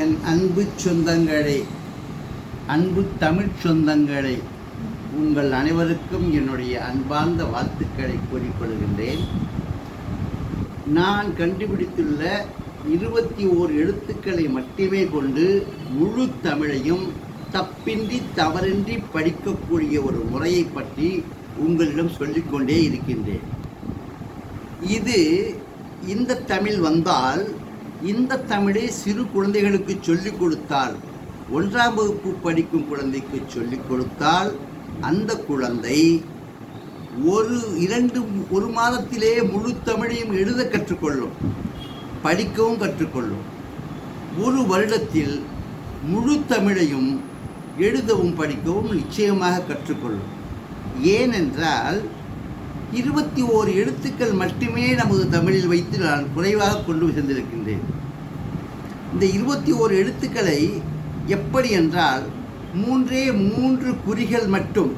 என் அன்பு சொந்தங்களே, அன்பு தமிழ் சொந்தங்களே, உங்கள் அனைவருக்கும் என்னுடைய அன்பார்ந்த வாழ்த்துக்களை கூறிக்கொள்கின்றேன். நான் கண்டுபிடித்துள்ள 21 எழுத்துக்களை மட்டுமே கொண்டு முழு தமிழையும் தப்பின்றி தவறின்றி படிக்கக்கூடிய ஒரு முறையை பற்றி உங்களிடம் சொல்லிக்கொண்டே இருக்கின்றேன். இந்த தமிழ் வந்தால், இந்த தமிழை சிறு குழந்தைகளுக்கு சொல்லிக் கொடுத்தால், 1ஆம் வகுப்பு படிக்கும் குழந்தைக்கு சொல்லிக் கொடுத்தால், அந்த குழந்தை ஒரு மாதத்திலே முழு தமிழையும் எழுத கற்றுக்கொள்ளும், படிக்கவும் கற்றுக்கொள்ளும். ஒரு வருடத்தில் முழு தமிழையும் எழுதவும் படிக்கவும் நிச்சயமாக கற்றுக்கொள்ளும். ஏனென்றால் 21 எழுத்துக்கள் மட்டுமே நமது தமிழில் வைத்து நான் குறைவாக கொண்டு சென்றிருக்கின்றேன். இந்த 21 எழுத்துக்களை எப்படி என்றால், 3 குறிகள் மட்டும்,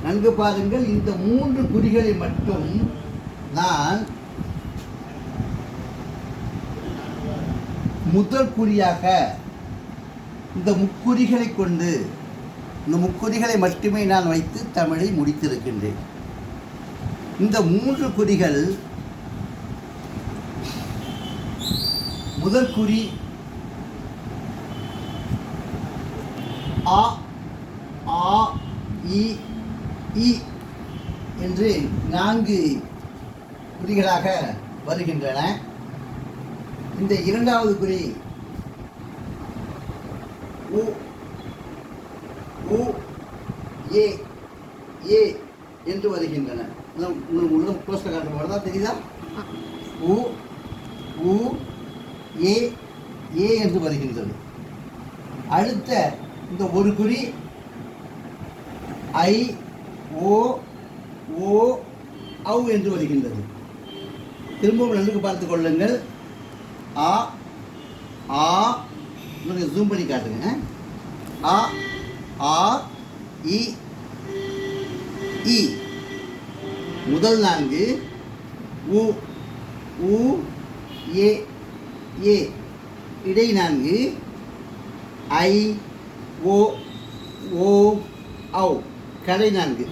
நன்கு பாருங்கள், இந்த 3 குறிகளை மட்டும் நான் முதல் குறியாக இந்த முக்குறிகளை கொண்டு, இந்த முக்குறிகளை மட்டுமே நான் வைத்து தமிழை முடித்திருக்கின்றேன். இந்த 3 குறிகள், முதல் குறி ஆ, ஆ, இ, இ என்று 4 குறிகளாக வருகின்றன. இந்த 2வது குறி உ, உ, ஏ, ஏ என்று வருகின்றன. உள்ள போஸ்டர் காட்ட வருதா, தெரியுதா? உ, உ, ஏ, ஏ என்று வருகின்றது. அடுத்த இந்த ஒரு குறி ஐ, ஓ, ஓ, ஔ என்று வருகின்றது. திரும்பவும் நன்கு பார்த்துக் கொள்ளுங்கள். ஆ, ஆ, ஜூம் பண்ணி காட்டுங்க. ஆ, ஆ, இ, இ முதல் 4, உ, உ, ஏ, ஏ இடை 4, ஐ, ஓ, ஓ, ஔ கடை 4.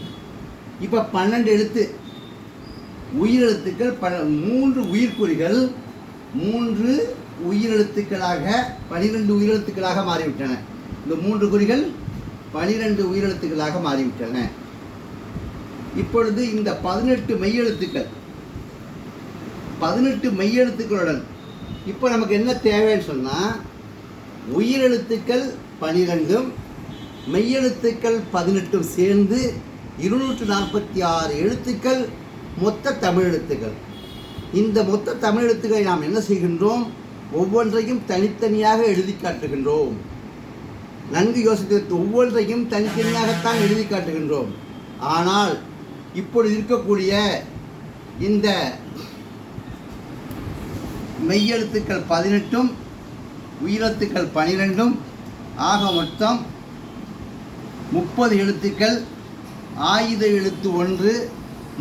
இப்போ 12 எழுத்து உயிரெழுத்துக்கள், 3 உயிர்க்குறிகள் 3 உயிரெழுத்துக்களாக 12 உயிரெழுத்துக்களாக மாறிவிட்டன. இந்த 3 குறிகள் 12 உயிரெழுத்துக்களாக மாறிவிட்டன. இப்பொழுது இந்த 18 மெய்யெழுத்துக்கள், 18 மெய்யெழுத்துக்களுடன் இப்போ நமக்கு என்ன தேவைன்னு சொன்னால், உயிரெழுத்துக்கள் 12 மெய்யெழுத்துக்கள் 18 சேர்ந்து 246 எழுத்துக்கள் மொத்த தமிழ் எழுத்துக்கள். இந்த மொத்த தமிழ் எழுத்துக்களை நாம் என்ன செய்கின்றோம்? ஒவ்வொன்றையும் தனித்தனியாக எழுதி காட்டுகின்றோம். நன்கு யோசித்து, ஒவ்வொன்றையும் தனித்தனியாகத்தான் எழுதி காட்டுகின்றோம். ஆனால் இப்பொழுது இருக்கக்கூடிய இந்த மெய்யெழுத்துக்கள் 18 உயிரெழுத்துக்கள் 12 ஆக மொத்தம் 30 எழுத்துக்கள். ஆயுத எழுத்து 1,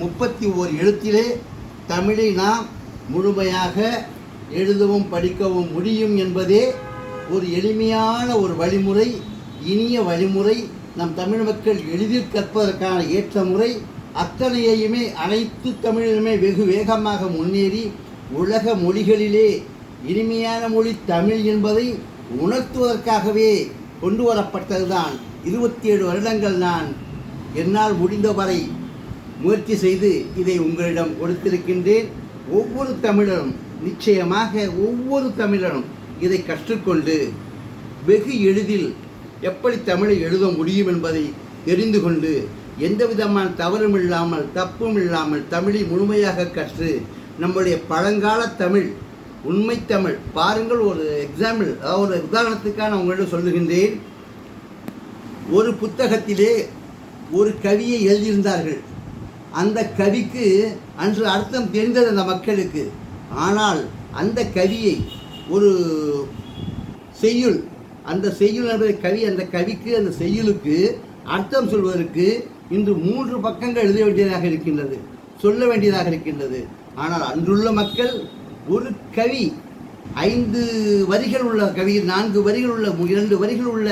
31 எழுத்திலே தமிழை நாம் முழுமையாக எழுதவும் படிக்கவும் முடியும் என்பதே ஒரு எளிமையான ஒரு வழிமுறை, இனிய வழிமுறை. நம் தமிழ் மக்கள் எளிதில் கற்பதற்கான ஏற்ற முறை. அத்தனையுமே அனைத்து தமிழிலுமே வெகு வேகமாக முன்னேறி உலக மொழிகளிலே இனிமையான மொழி தமிழ் என்பதை உணர்த்துவதற்காகவே கொண்டு வரப்பட்டதுதான். 27 வருடங்கள் நான் என்னால் முடிந்தவரை முயற்சி செய்து இதை உங்களிடம் கொடுத்திருக்கின்றேன். ஒவ்வொரு தமிழரும், நிச்சயமாக ஒவ்வொரு தமிழரும் இதை கற்றுக்கொண்டு வெகு எளிதில் எப்படி தமிழை எழுத முடியும் என்பதை தெரிந்து கொண்டு, எந்த விதமான தவறும் இல்லாமல் தப்பும் இல்லாமல் தமிழை முழுமையாக கற்று நம்முடைய பழங்கால தமிழ், உண்மை தமிழ். பாருங்கள், ஒரு எக்ஸாம்பிள், அதாவது ஒரு உதாரணத்துக்காக நான் உங்களிடம் சொல்லுகின்றேன். ஒரு புத்தகத்திலே ஒரு கவியை எழுதியிருந்தார்கள். அந்த கவிக்கு அன்று அர்த்தம் தெரிந்தது அந்த மக்களுக்கு. ஆனால் அந்த கவியை ஒரு செய்யுள், அந்த செய்யுள் என்பது கவி, அந்த கவிக்கு, அந்த செய்யுளுக்கு அர்த்தம் சொல்வதற்கு இன்று 3 பக்கங்கள் எழுத வேண்டியதாக இருக்கின்றது, சொல்ல வேண்டியதாக இருக்கின்றது. ஆனால் அன்றுள்ள மக்கள் ஒரு கவி 5 வரிகள் உள்ள கவி, 4 வரிகள் உள்ள, 2 வரிகள் உள்ள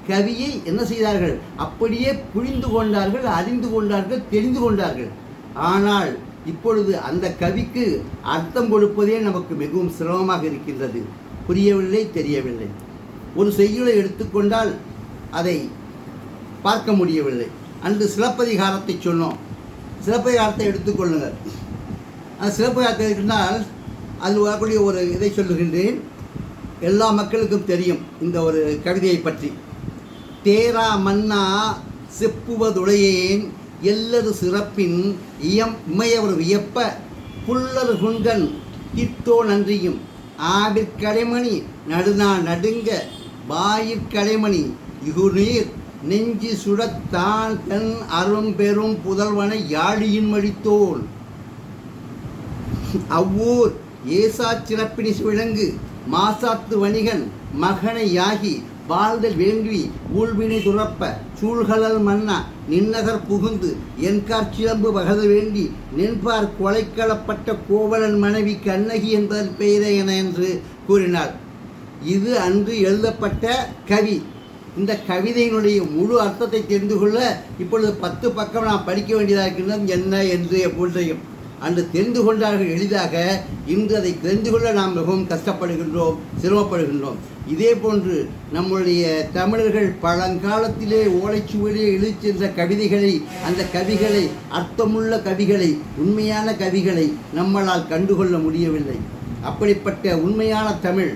கவியை என்ன செய்தார்கள்? அப்படியே புரிந்து கொண்டார்கள், அறிந்து கொண்டார்கள், தெரிந்து கொண்டார்கள். ஆனால் இப்பொழுது அந்த கவிக்கு அர்த்தம் கொடுப்பதே நமக்கு மிகவும் சிரமமாக இருக்கின்றது. புரியவில்லை, தெரியவில்லை. ஒரு செய்யுளை எடுத்துக்கொண்டால் அதை பார்க்க முடியவில்லை. அன்று சிலப்பதிகாரத்தை சொன்னோம். சிலப்பதிகாரத்தை எடுத்துக்கொள்ளுங்கள். அந்த சிலப்பதிகாரத்தை இருக்கின்றால் அதில் வரக்கூடிய ஒரு இதை சொல்லுகின்றேன். எல்லா மக்களுக்கும் தெரியும் இந்த ஒரு கவிதையை பற்றி. தேரா மன்னா செப்புவதுடையேன் எல்லது சிறப்பின் இமையவர் வியப்ப புல்லர் குண்கண் திட்டோ நன்றியும் ஆவிற்கடைமணி நடுநா நடுங்க வாயிற்கடைமணி இகுநீர் நெஞ்சி சுடத்தான் தன் அரும் பெரும் புதல்வனை யாழியின் மழித்தோள் அவ்வூர் ஏசா சிறப்பினி விளங்கு மாசாத்து வணிகன் மகனை யாகி வாழ்தல் வேண்டி ஊழ்வினை துறப்ப சூழ்கலல் மன்னா நின்னகர் புகுந்து என்கார் சிலம்பு வகத வேண்டி நின்பார் கொலைக்களப்பட்ட கோவலன் மனைவி கண்ணகி என்பதன் பெயரே என என்று கூறினார். இது அன்று எழுதப்பட்ட கவி. இந்த கவிதையினுடைய முழு அர்த்தத்தை தெரிந்து கொள்ள இப்பொழுது 10 பக்கம் நாம் படிக்க வேண்டியதாக இருக்கின்றது. என்ன என்று எப்பொழுதையும் அன்று தெரிந்து கொண்டார்கள் எளிதாக. இன்று அதை தெரிந்து கொள்ள நாம் மிகவும் கஷ்டப்படுகின்றோம், சிரமப்படுகின்றோம். இதே போன்று நம்முடைய தமிழர்கள் பழங்காலத்திலே ஓலைச்சுவடியே எழுதி சென்ற கவிதைகளை, அந்த கவிகளை, அர்த்தமுள்ள கவிகளை, உண்மையான கவிகளை நம்மளால் கண்டுகொள்ள முடியவில்லை. அப்படிப்பட்ட உண்மையான தமிழ்,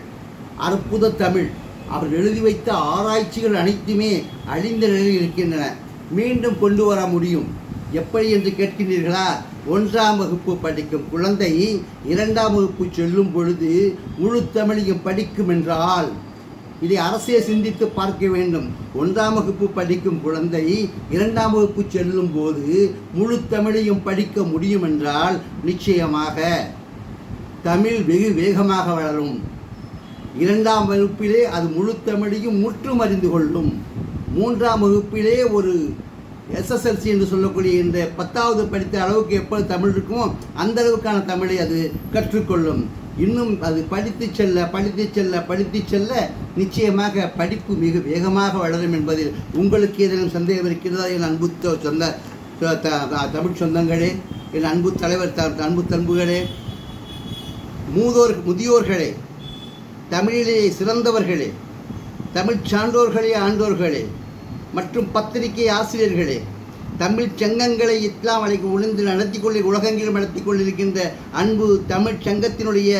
அற்புத தமிழ், அவர் எழுதி வைத்த ஆராய்ச்சிகள் அனைத்துமே அழிந்த நிலையில் இருக்கின்றன. மீண்டும் கொண்டு வர முடியும். எப்படி என்று கேட்கின்றீர்களா? 1ஆம் வகுப்பு படிக்கும் குழந்தை 2ஆம் வகுப்பு செல்லும் பொழுது முழு தமிழையும் படிக்கும் என்றால், இதை அரசே சிந்தித்து பார்க்க வேண்டும். 1ஆம் வகுப்பு படிக்கும் குழந்தை 2ஆம் வகுப்பு செல்லும் போது முழு தமிழையும் படிக்க முடியும் என்றால் நிச்சயமாக தமிழ் வெகு வேகமாக வளரும். 2ஆம் வகுப்பிலே அது முழு தமிழையும் முற்றும் அறிந்து கொள்ளும். 3ஆம் வகுப்பிலே ஒரு எஸ்எஸ்எல்சி என்று சொல்லக்கூடிய இந்த 10வது படித்த அளவுக்கு எப்போது தமிழ் இருக்குமோ அந்த அளவுக்கான தமிழை அது கற்றுக்கொள்ளும். இன்னும் அது படித்து செல்ல நிச்சயமாக படிப்பு மிக வேகமாக வளரும் என்பதில் உங்களுக்கு ஏதேனும் சந்தேகம் இருக்கிறதா? என் அன்பு தமிழ் சொந்தங்களே, என் அன்பு தலைவர், அன்பு தன்புகளே, முதியோர்களே, தமிழிலே சிறந்தவர்களே, தமிழ் சான்றோர்களே, ஆண்டோர்களே மற்றும் பத்திரிகை ஆசிரியர்களே, தமிழ் சங்கங்களை இஸ்லாம் அழைக்கு உணர்ந்து உலகெங்கிலும் நடத்தி கொண்டிருக்கின்ற அன்பு தமிழ் சங்கத்தினுடைய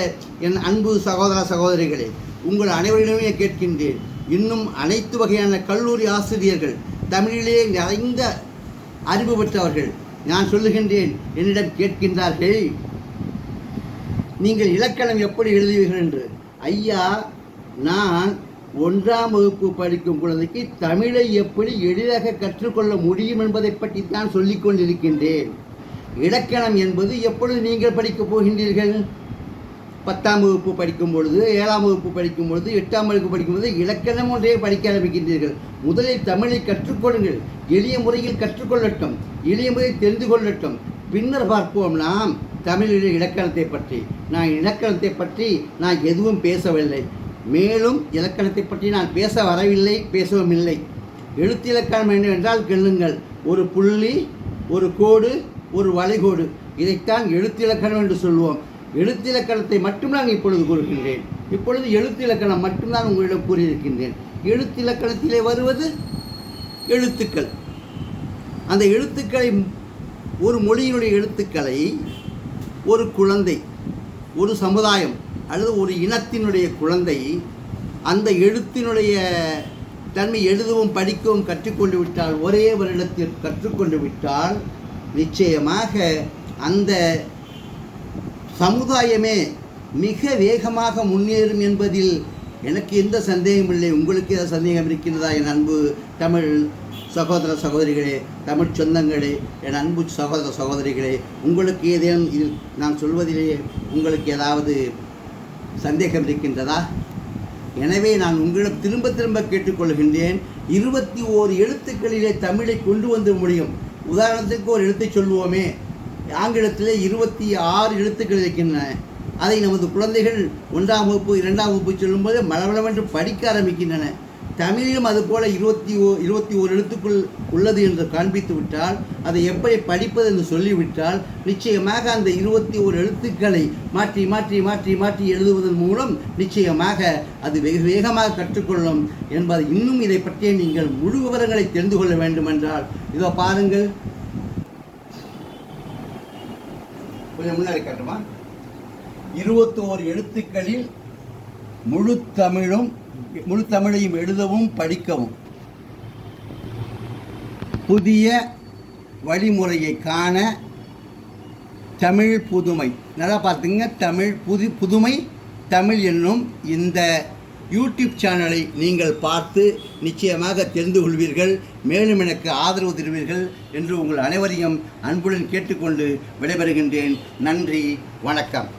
என் அன்பு சகோதர சகோதரிகளே, உங்கள் அனைவரிடமே கேட்கின்றேன். இன்னும் அனைத்து வகையான கல்லூரி ஆசிரியர்கள், தமிழிலே நிறைந்த அறிவு பெற்றவர்கள், நான் சொல்லுகின்றேன், என்னிடம் கேட்கின்றார்கள், நீங்கள் இலக்கணம் எப்படி எழுதுவீர்கள் என்று. ஐயா, நான் 1ஆம் வகுப்பு படிக்கும் குழந்தைக்கு தமிழை எப்படி எளிதாக கற்றுக்கொள்ள முடியும் என்பதை பற்றி தான் சொல்லிக் கொண்டிருக்கின்றேன். இலக்கணம் என்பது எப்பொழுது நீங்கள் படிக்கப் போகின்றீர்கள்? 10ஆம் வகுப்பு படிக்கும் பொழுது, 7ஆம் வகுப்பு படிக்கும் பொழுது, 8ஆம் வகுப்பு படிக்கும் பொழுது இலக்கணம் ஒன்றே படிக்க ஆரம்பிக்கின்றீர்கள். முதலில் தமிழை கற்றுக்கொள்ளுங்கள். எளிய முறையில் கற்றுக்கொள்ளட்டும், எளிய முறையில் தெரிந்து கொள்ளட்டும். பின்னர் பார்ப்போம் நாம் தமிழில் இலக்கணத்தை பற்றி. நான் இலக்கணத்தை பற்றி நான் எதுவும் பேசவில்லை. மேலும் இலக்கணத்தை பற்றி நான் பேச வரவில்லை, பேசவும் இல்லை. எழுத்து இலக்கணம் என்னவென்றால் கேளுங்கள். ஒரு புள்ளி, ஒரு கோடு, ஒரு வளைகோடு, இதைத்தான் எழுத்து இலக்கணம் என்று சொல்வோம். எழுத்து இலக்கணத்தை மட்டும் நான் இப்பொழுது கூறுகின்றேன். இப்பொழுது எழுத்து இலக்கணம் மட்டும்தான் உங்களிடம் கூறியிருக்கின்றேன். எழுத்து இலக்கணத்திலே வருவது எழுத்துக்கள். அந்த எழுத்துக்களை, ஒரு மொழியினுடைய எழுத்துக்களை ஒரு குழந்தை, ஒரு சமுதாயம் அல்லது ஒரு இனத்தினுடைய குழந்தை அந்த எழுத்தினுடைய தன்மை எழுதவும் படிக்கவும் கற்றுக்கொண்டு விட்டால், ஒரே வருடத்தில் கற்றுக்கொண்டு விட்டால் நிச்சயமாக அந்த சமுதாயமே மிக வேகமாக முன்னேறும் என்பதில் எனக்கு எந்த சந்தேகம் இல்லை. உங்களுக்கு ஏதாவது சந்தேகம் இருக்கின்றதா? என் அன்பு தமிழ் சகோதர சகோதரிகளே, தமிழ் சொந்தங்களே, என் அன்பு சகோதர சகோதரிகளே, உங்களுக்கு ஏதேனும் இது நான் சொல்வதிலே உங்களுக்கு ஏதாவது சந்தேகம் இருக்கின்றதா? எனவே நான் உங்களிடம் திரும்ப திரும்ப கேட்டுக்கொள்கின்றேன். 21 எழுத்துக்களிலே தமிழை கொண்டு வந்து முடியும். உதாரணத்துக்கு ஒரு எழுத்தை சொல்லுவோமே, ஆங்கிலத்திலே 26 எழுத்துக்கள் இருக்கின்றன. அதை நமது குழந்தைகள் 1ஆம் வகுப்பு 2ஆம் வகுப்பு சொல்லும்போது மளமளவென்று படிக்க ஆரம்பிக்கின்றன. தமிழிலும் அதுபோல் 21 எழுத்துக்குள் உள்ளது என்று காண்பித்து விட்டால், அதை எப்படி படிப்பது என்று சொல்லிவிட்டால், நிச்சயமாக அந்த 21 எழுத்துக்களை மாற்றி மாற்றி மாற்றி மாற்றி எழுதுவதன் மூலம் நிச்சயமாக அது வெகு வேகமாக கற்றுக்கொள்ளும் என்பது. இன்னும் இதை பற்றிய நீங்கள் முழு விவரங்களை தெரிந்து கொள்ள வேண்டுமென்றால் இதோ பாருங்கள். கொஞ்சம் முன்னாடி காட்டுமா. 21 எழுத்துக்களில் முழு தமிழையும் எழுதவும் படிக்கவும் புதிய வழிமுறையை காண தமிழ் புதுமை. நல்லா பார்த்துங்க, புதுமை தமிழ் என்னும் இந்த யூடியூப் சேனலை நீங்கள் பார்த்து நிச்சயமாக தெரிந்து கொள்வீர்கள். மேலும் எனக்கு ஆதரவு தருவீர்கள் என்று உங்கள் அனைவரையும் அன்புடன் கேட்டுக்கொண்டு விடைபெறுகின்றேன். நன்றி, வணக்கம்.